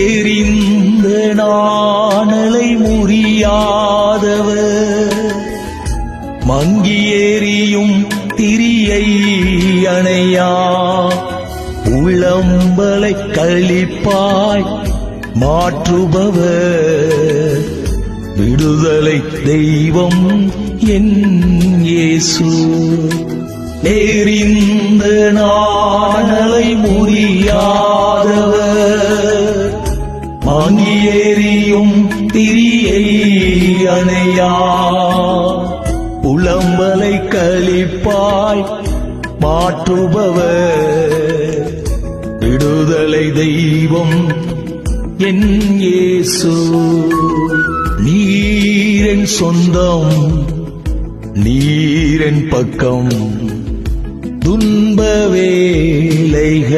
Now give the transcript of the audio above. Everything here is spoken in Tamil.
எரிந்த நாணலை முறியாதவர், மங்கி எரியும் திரியை அணையா, உள்ளம்பலை களிப்பாய் மாற்றுபவர், விடுதலை தெய்வம் என் இயேசு. எரிந்த நாணலை முறியாதவர், மங்கி எரியும் திரியை அணையா, புலம்பலை களிப்பாய் மாற்றுபவர், விடுதலை தெய்வம் என் இயேசு. நீரென் சொந்தம், நீரென் பக்கம், துன்ப வேளைகள்